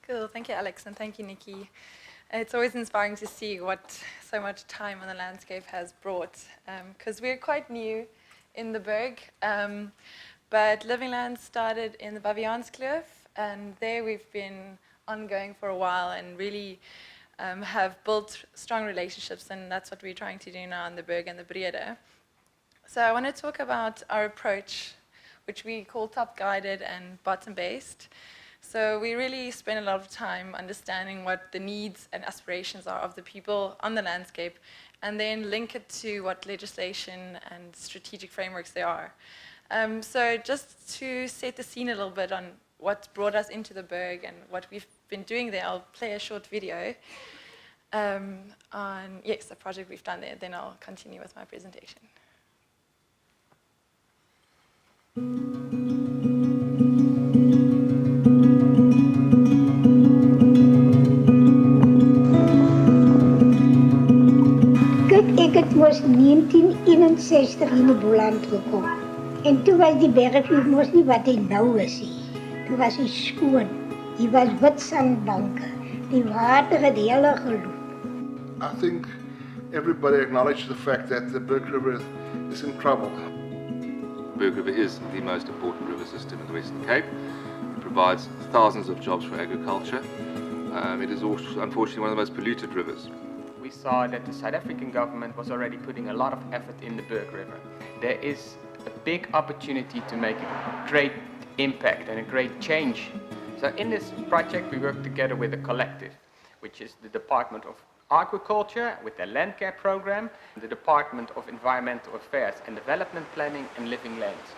Cool, thank you Alex and thank you Nikki. It's always inspiring to see what so much time on the landscape has brought, because we're quite new in the BERG, but Living Lands started in the Baviaanskloof, and there we've been ongoing for a while and really have built strong relationships, and that's what we're trying to do now in the BERG and the BREEDE. So I want to talk about our approach, which we call top-guided and bottom-based. So we really spend a lot of time understanding what the needs and aspirations are of the people on the landscape, and then link it to what legislation and strategic frameworks there are. So just to set the scene a little bit on what brought us into the BERG and what we've been doing there, I'll play a short video on, the project we've done there, then I'll continue with my presentation. Het was 1961 in die Boland gekom. En toen was die bergvloer mos nie wat hy nou is nie. Toen was hy skoon. Hier was wit sandbanke. Die water het hele geloop. I think everybody acknowledged the fact that the BERG River is in trouble. The BERG River is the most important river system in the Western Cape. It provides thousands of jobs for agriculture. It is also, unfortunately, one of the most polluted rivers. We saw that the South African government was already putting a lot of effort in the BERG River. There is a big opportunity to make a great impact and a great change. So in this project we work together with a collective, which is the Department of Agriculture with their land care program, the Department of Environmental Affairs and Development Planning, and Living Lands.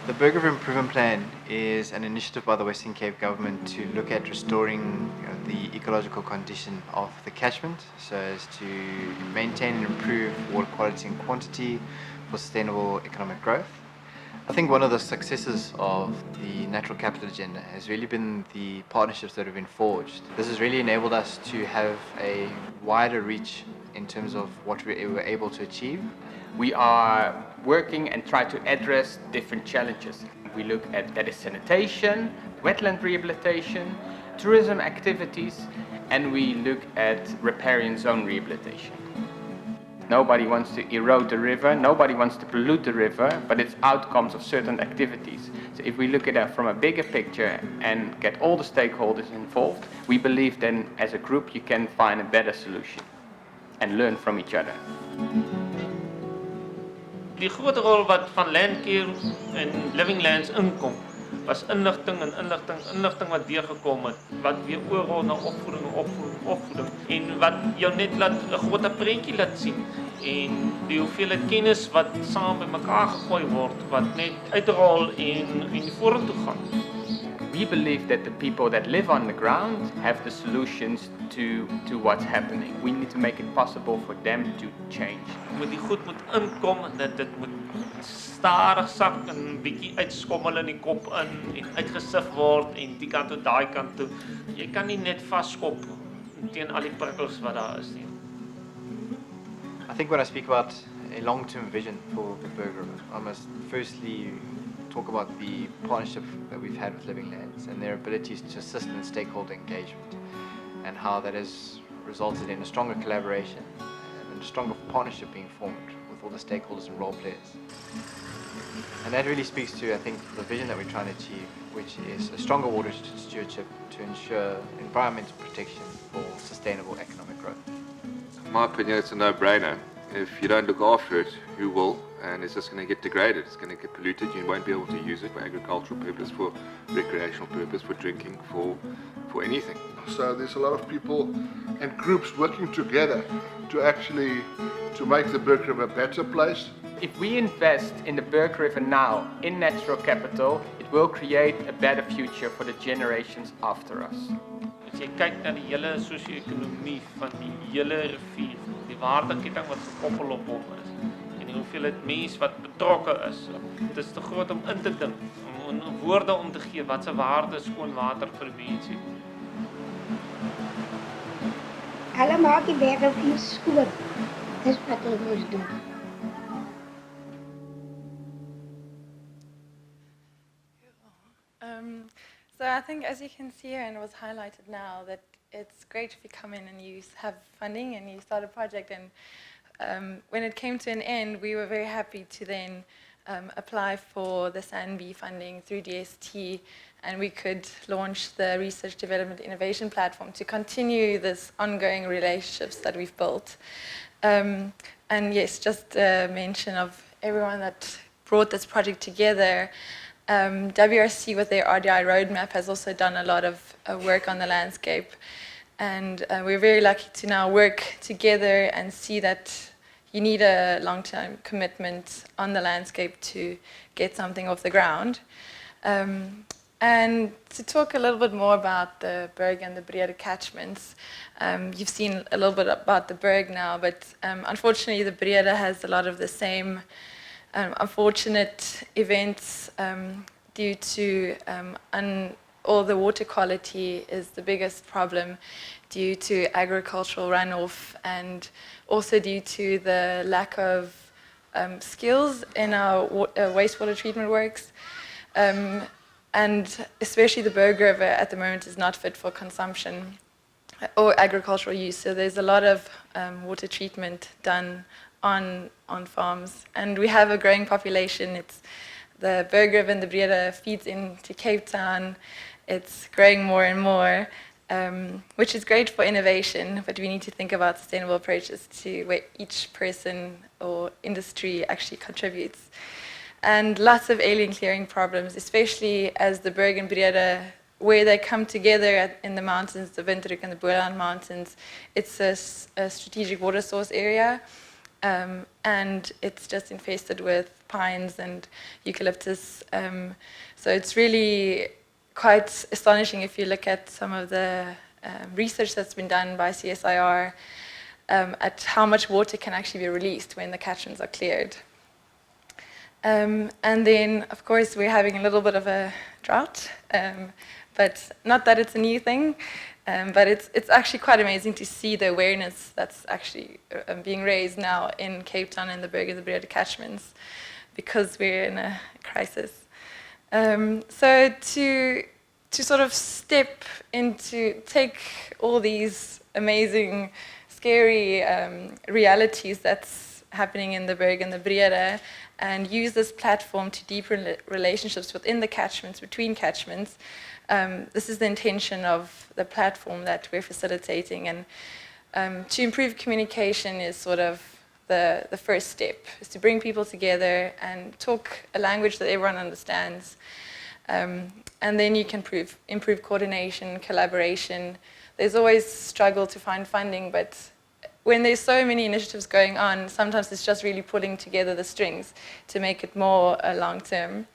The BERG River Improvement Plan is an initiative by the Western Cape government to look at restoring the ecological condition of the catchment so as to maintain and improve water quality and quantity for sustainable economic growth. I think one of the successes of the natural capital agenda has really been the partnerships that have been forged. This has really enabled us to have a wider reach in terms of what we were able to achieve. We are working and try to address different challenges. We look at that is sanitation, wetland rehabilitation, tourism activities, and we look at riparian zone rehabilitation. Nobody wants to erode the river, nobody wants to pollute the river, but it's outcomes of certain activities. So if we look at that from a bigger picture and get all the stakeholders involved, we believe then as a group you can find a better solution and learn from each other. Die groot rol wat van landcare en living lands inkom, was inligting wat deurgekom het, wat weer oorrol na opvoeding en wat jou net laat 'n groot prentjie laat sien en die hoeveelheid kennis wat saam bymekaar gegooi word wat net uitrol en vorentoe gaan. We believe that the people that live on the ground have the solutions to what's happening. We need to make it possible for them to change. Die goed moet inkom en dit moet stadig sak en 'n bietjie uitskommel in die kop in en uitgesif word en die kant toe daai kant toe. Jy kan nie net vaskop teen al die prikkels wat daar is nie. I think when I speak about a long-term vision for the BERG River, I must firstly talk about the partnership that we've had with Living Lands and their abilities to assist in stakeholder engagement and how that has resulted in a stronger collaboration and a stronger partnership being formed with all the stakeholders and role players. And that really speaks to, I think, the vision that we're trying to achieve, which is a stronger water stewardship to ensure environmental protection for sustainable economic growth. In my opinion, it's a no-brainer. If you don't look after it, who will? And it's just going to get degraded, it's going to get polluted, you won't be able to use it for agricultural purpose, for recreational purpose, for drinking, for anything. So there's a lot of people and groups working together to make the BERG River a better place. If we invest in the BERG River now in natural capital, it will create a better future for the generations after us. As jy kyk na die hele sosio-ekonomie van die hele rivier, die waardeketting wat gekoppel op hom is, en die hoeveelheid mense wat betrokke is, dit is te groot om in te dink, om woorde om te gee wat se waarde skoon water vir mense het. Hulle maak die bergrivier skoon. Dis wat hulle moes doen. So I think, as you can see here, and it was highlighted now, that it's great if you come in and you have funding and you start a project. And when it came to an end, we were very happy to then apply for the SANB funding through DST, and we could launch the Research Development Innovation Platform to continue this ongoing relationships that we've built. And yes, just a mention of everyone that brought this project together. WRC with their RDI roadmap has also done a lot of work on the landscape, and we're very lucky to now work together and see that you need a long-term commitment on the landscape to get something off the ground. And to talk a little bit more about the BERG and the BREEDE catchments, you've seen a little bit about the BERG now, but unfortunately the BREEDE has a lot of the same unfortunate events due to all the water quality is the biggest problem due to agricultural runoff, and also due to the lack of skills in our wastewater treatment works. And especially the BERG River at the moment is not fit for consumption or agricultural use. So there's a lot of water treatment done on farms. And we have a growing population. It's the BERG River and the BREEDE feeds into Cape Town. It's growing more and more, which is great for innovation, but we need to think about sustainable approaches to where each person or industry actually contributes. And lots of alien clearing problems, especially as the BERG and BREEDE, where they come together in the mountains, the Windhoek and the Boland Mountains. It's a strategic water source area, and it's just infested with pines and eucalyptus. So it's really quite astonishing if you look at some of the research that's been done by CSIR at how much water can actually be released when the catchments are cleared. And then, of course, we're having a little bit of a drought, but not that it's a new thing, but it's actually quite amazing to see the awareness that's actually being raised now in Cape Town and the BERG and the BREEDE catchments, because we're in a crisis. So to sort of step into, take all these amazing, scary realities that's happening in the BERG and the BREEDE, and use this platform to deepen relationships within the catchments, between catchments. This is the intention of the platform that we're facilitating, and to improve communication is sort of the first step, is to bring people together and talk a language that everyone understands. And then you can improve coordination, collaboration. There's always struggle to find funding, but when there's so many initiatives going on, sometimes it's just really pulling together the strings to make it more long-term.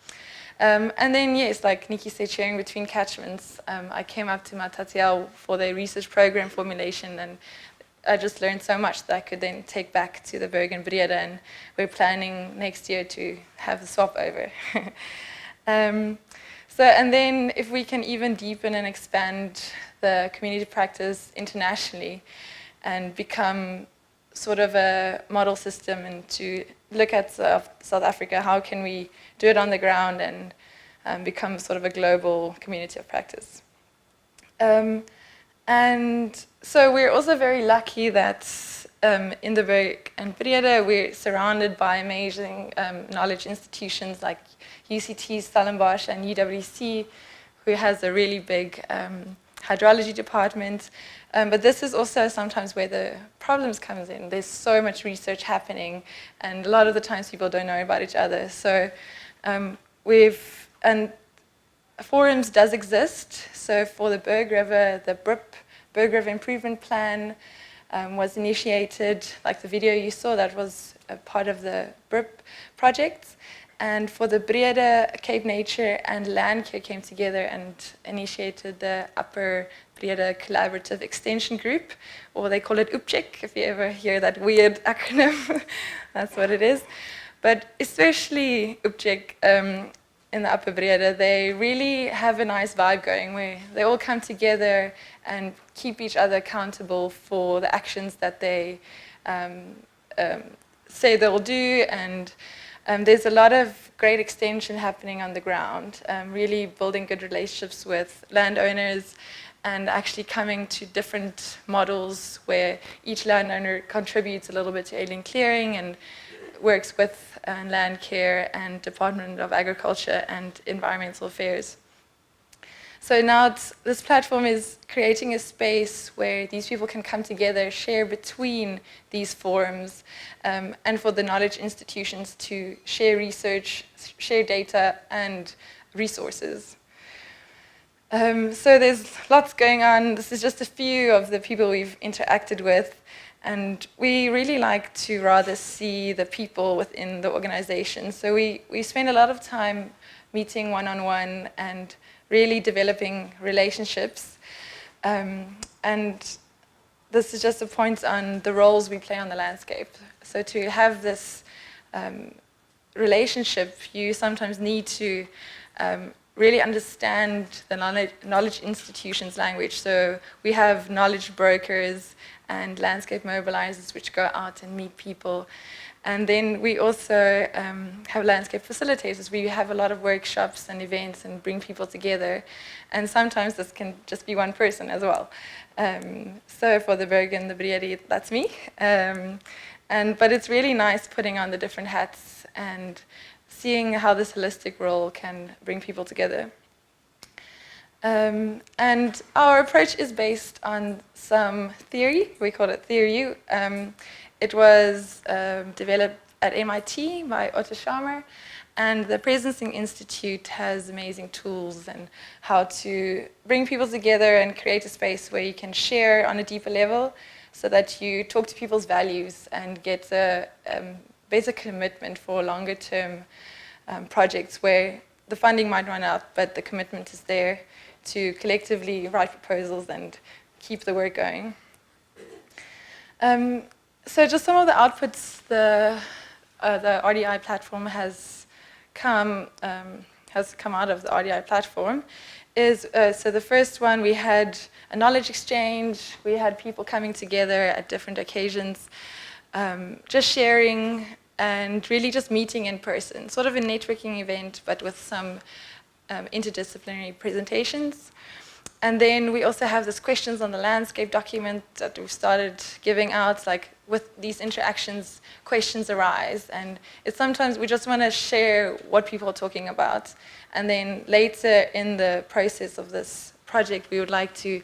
And then, yes, like Nikki said, sharing between catchments. I came up to Matatiao for the research program formulation, and I just learned so much that I could then take back to the BERG and BREEDE, and we're planning next year to have the swap over. And then if we can even deepen and expand the community practice internationally and become sort of a model system, and to look at South Africa, how can we do it on the ground and become sort of a global community of practice. And so we're also very lucky that in the BERG and BREEDE we're surrounded by amazing knowledge institutions like UCT, Stellenbosch, and UWC, who has a really big hydrology department. But this is also sometimes where the problems comes in. There's so much research happening, and a lot of the times people don't know about each other. So and forums does exist. So for the BERG River, the BERG River Improvement Plan was initiated. Like the video you saw, that was a part of the BRIP project. And for the BREEDE, Cape Nature and Landcare came together and initiated the Upper BREEDE Collaborative Extension Group, or they call it UPCHEC, if you ever hear that weird acronym. That's what it is. But especially UPCHEC in the Upper BREEDE, they really have a nice vibe going where they all come together and keep each other accountable for the actions that they say they'll do, and There's a lot of great extension happening on the ground, really building good relationships with landowners and actually coming to different models where each landowner contributes a little bit to alien clearing and works with land care and Department of Agriculture and Environmental Affairs. So now this platform is creating a space where these people can come together, share between these forums, and for the knowledge institutions to share research, share data, and resources. So there's lots going on. This is just a few of the people we've interacted with, and we really like to rather see the people within the organization. So we spend a lot of time meeting one-on-one and really developing relationships. And this is just a point on the roles we play on the landscape. So to have this relationship, you sometimes need to really understand the knowledge institutions' language. So we have knowledge brokers and landscape mobilizers which go out and meet people. And then we also have landscape facilitators. We have a lot of workshops and events and bring people together. And sometimes this can just be one person as well. So for the BERG and the BREEDE, that's me. But it's really nice putting on the different hats and seeing how this holistic role can bring people together. And our approach is based on some theory. We call it Theory. It was developed at MIT by Otto Scharmer, and the Presencing Institute has amazing tools and how to bring people together and create a space where you can share on a deeper level so that you talk to people's values and get a better commitment for longer term projects where the funding might run out, but the commitment is there to collectively write proposals and keep the work going. So just some of the outputs the RDI platform has come out of the RDI platform is, so the first one, we had a knowledge exchange. We had people coming together at different occasions, just sharing and really just meeting in person, sort of a networking event, but with some interdisciplinary presentations. And then we also have this questions on the landscape document that we've started giving out, like with these interactions, questions arise. And it's sometimes we just want to share what people are talking about. And then later in the process of this project, we would like to,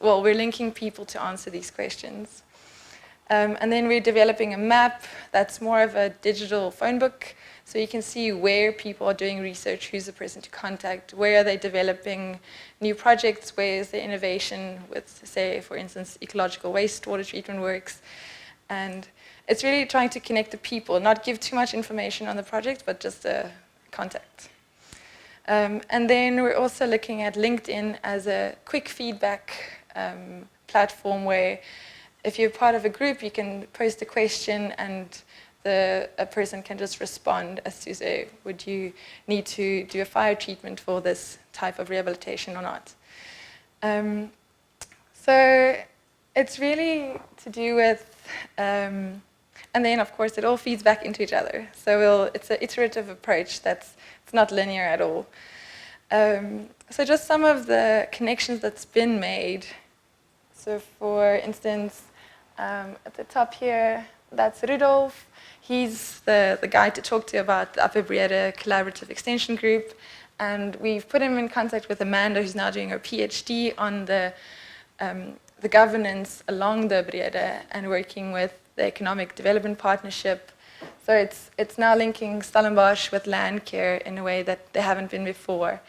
well, we're linking people to answer these questions. And then we're developing a map that's more of a digital phone book. So you can see where people are doing research, who's the person to contact, where are they developing new projects, where is the innovation with, say, for instance, ecological wastewater treatment works. And it's really trying to connect the people, not give too much information on the project, but just a contact. And then we're also looking at LinkedIn as a quick feedback platform where if you're part of a group, you can post a question and a person can just respond as to say, would you need to do a fire treatment for this type of rehabilitation or not? So it's really to do with, and then of course it all feeds back into each other. So it's an iterative approach it's not linear at all. So just some of the connections that's been made. So for instance, at the top here, that's Rudolf. He's the guy to talk to about the Upper BREEDE Collaborative Extension Group. And we've put him in contact with Amanda, who's now doing her PhD on the governance along the BREEDE and working with the Economic Development Partnership. So it's now linking Stellenbosch with land care in a way that they haven't been before.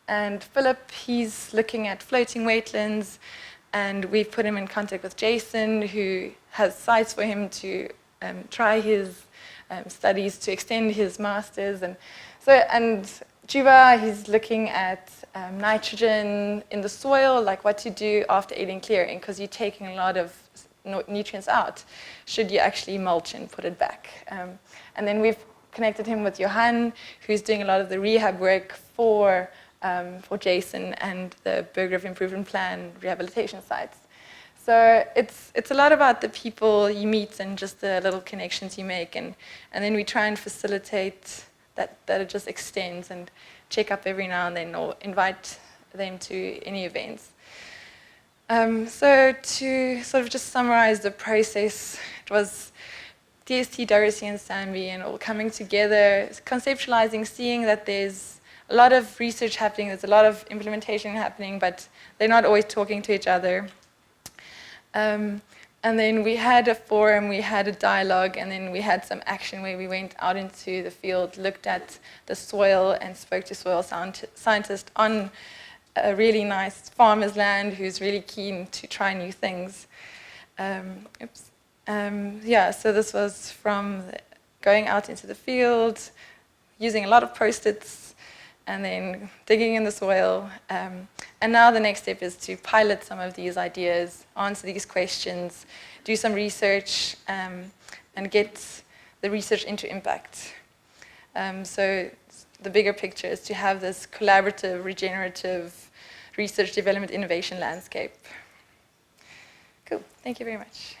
And Philip, he's looking at floating wetlands, and we've put him in contact with Jason, who has sites for him to try his studies to extend his masters. And Juba, he's looking at nitrogen in the soil, like what to do after alien clearing, because you're taking a lot of nutrients out. Should you actually mulch and put it back? And then we've connected him with Johan, who's doing a lot of the rehab work for Jason and the BERG Improvement Plan rehabilitation sites. So it's a lot about the people you meet and just the little connections you make, and then we try and facilitate that it just extends, and check up every now and then or invite them to any events. So to sort of just summarize the process, it was DST, Dorothy and Sambi and all coming together, conceptualizing, seeing that there's a lot of research happening, there's a lot of implementation happening, but they're not always talking to each other. And then we had a forum, we had a dialogue, and then we had some action where we went out into the field, looked at the soil and spoke to soil scientists on a really nice farmer's land who's really keen to try new things. Yeah, so this was from going out into the field, using a lot of Post-its, and then digging in the soil. And now the next step is to pilot some of these ideas, answer these questions, do some research, and get the research into impact. So the bigger picture is to have this collaborative, regenerative research, development, innovation landscape. Cool, thank you very much.